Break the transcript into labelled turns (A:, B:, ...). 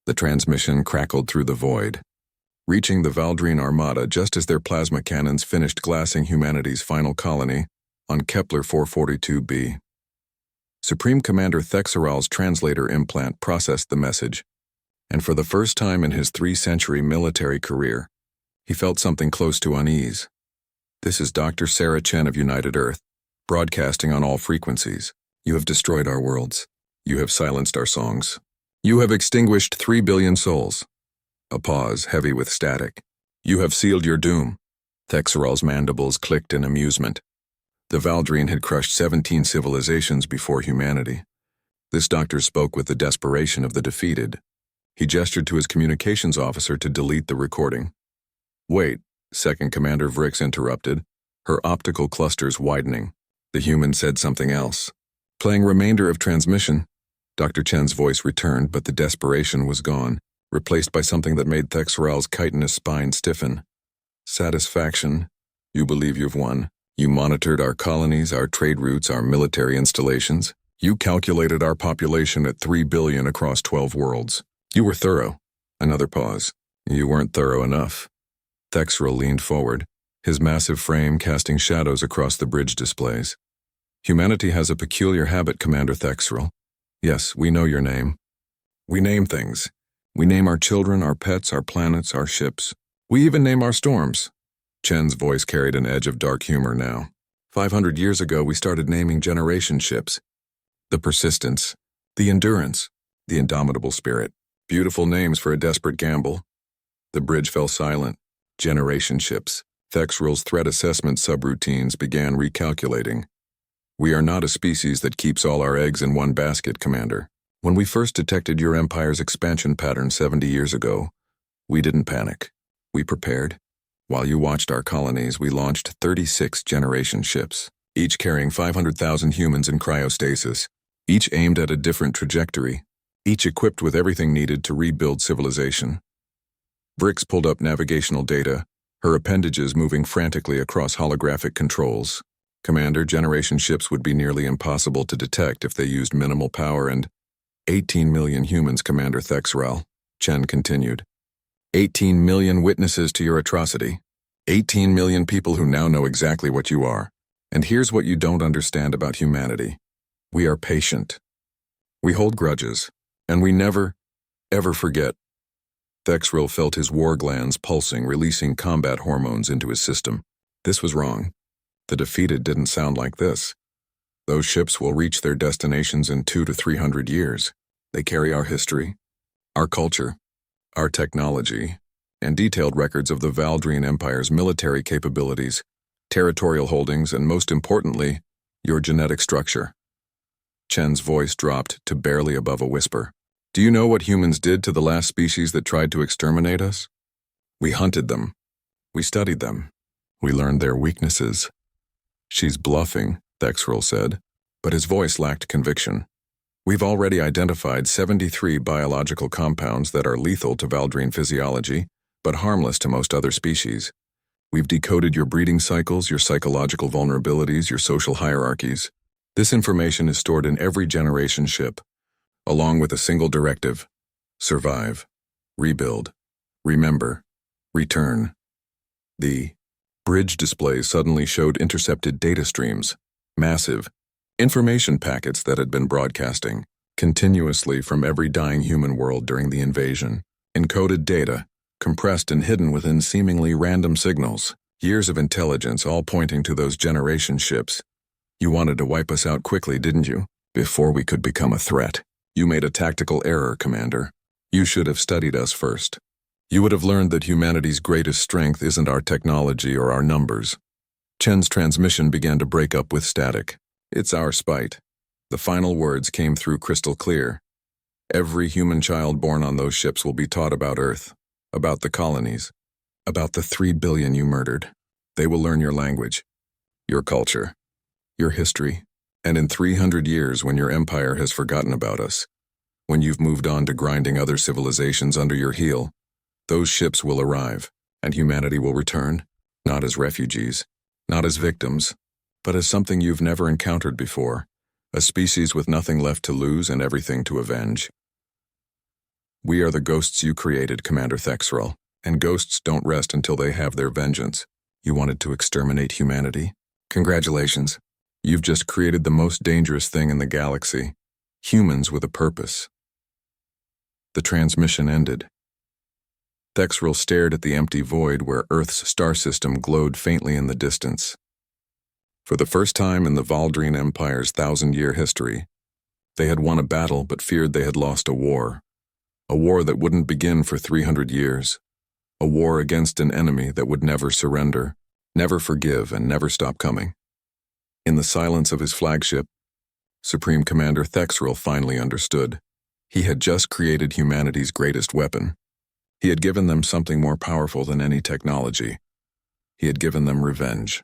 A: The transmission crackled through the void, reaching the Valdrine Armada just as their plasma cannons finished glassing humanity's final colony on Kepler 442b. Supreme Commander Thexeral's translator implant processed the message, and for the first time in his 3-century military career, he felt something close to unease. "This is Dr. Sarah Chen of United Earth, broadcasting on all frequencies. You have destroyed our worlds. You have silenced our songs. You have extinguished 3 billion souls." A pause, heavy with static. "You have sealed your doom." Thexeral's mandibles clicked in amusement. The Valdrine had crushed 17 civilizations before humanity. This doctor spoke with the desperation of the defeated. He gestured to his communications officer to delete the recording. "Wait," Second Commander Vrix interrupted, her optical clusters widening. The human said something else. Playing remainder of transmission, Dr. Chen's voice returned, but the desperation was gone, replaced by something that made Thexeral's chitinous spine stiffen. "Satisfaction. You believe you've won. You monitored our colonies, our trade routes, our military installations. You calculated our population at 3 billion across 12 worlds. You were thorough." Another pause. "You weren't thorough enough." Thexeral leaned forward, his massive frame casting shadows across the bridge displays. "Humanity has a peculiar habit, Commander Thexeral. Yes, we know your name. We name things. We name our children, our pets, our planets, our ships. We even name our storms." Chen's voice carried an edge of dark humor now. 500 years ago, we started naming generation ships. The persistence, the endurance, the indomitable spirit. Beautiful names for a desperate gamble. The bridge fell silent. Generation ships. Thexeral's threat assessment subroutines began recalculating. "We are not a species that keeps all our eggs in one basket, Commander. When we first detected your empire's expansion pattern 70 years ago, we didn't panic. We prepared. While you watched our colonies, we launched 36 generation ships, each carrying 500,000 humans in cryostasis, each aimed at a different trajectory, each equipped with everything needed to rebuild civilization." Vrix pulled up navigational data, her appendages moving frantically across holographic controls. "Commander, generation ships would be nearly impossible to detect if they used minimal power and 18 million humans, Commander Thexeral," Chen continued. 18 million witnesses to your atrocity. 18 million people who now know exactly what you are. And here's what you don't understand about humanity. We are patient. We hold grudges. And we never, ever forget. Thexeral felt his war glands pulsing, releasing combat hormones into his system. This was wrong. The defeated didn't sound like this. Those ships will reach their destinations in 200 to 300 years. They carry our history, our culture, our technology, and detailed records of the Valdrine Empire's military capabilities, territorial holdings, and most importantly, your genetic structure. Chen's voice dropped to barely above a whisper. "Do you know what humans did to the last species that tried to exterminate us? We hunted them. We studied them. We learned their weaknesses." "She's bluffing," Thexeral said, but his voice lacked conviction. "We've already identified 73 biological compounds that are lethal to Valdrine physiology, but harmless to most other species. We've decoded your breeding cycles, your psychological vulnerabilities, your social hierarchies. This information is stored in every generation ship, along with a single directive: survive, rebuild, remember, return." The bridge display suddenly showed intercepted data streams, massive information packets that had been broadcasting continuously from every dying human world during the invasion. Encoded data, compressed and hidden within seemingly random signals. Years of intelligence, all pointing to those generation ships. "You wanted to wipe us out quickly, didn't you? Before we could become a threat. You made a tactical error, Commander. You should have studied us first. You would have learned that humanity's greatest strength isn't our technology or our numbers." Chen's transmission began to break up with static. "It's our spite." The final words came through crystal clear. "Every human child born on those ships will be taught about Earth, about the colonies, about the 3 billion you murdered. They will learn your language, your culture, your history, and in 300 years, when your empire has forgotten about us, when you've moved on to grinding other civilizations under your heel, those ships will arrive, and humanity will return, not as refugees, not as victims, but as something you've never encountered before, a species with nothing left to lose and everything to avenge." We are the ghosts you created, Commander Thexrel, and ghosts don't rest until they have their vengeance. You wanted to exterminate humanity? Congratulations. You've just created the most dangerous thing in the galaxy. Humans with a purpose. The transmission ended. Thexrel stared at the empty void where Earth's star system glowed faintly in the distance. For the first time in the Valdrine Empire's 1,000-year history, they had won a battle but feared they had lost a war. A war that wouldn't begin for 300 years. A war against an enemy that would never surrender, never forgive, and never stop coming. In the silence of his flagship, Supreme Commander Thexrel finally understood. He had just created humanity's greatest weapon. He had given them something more powerful than any technology. He had given them revenge.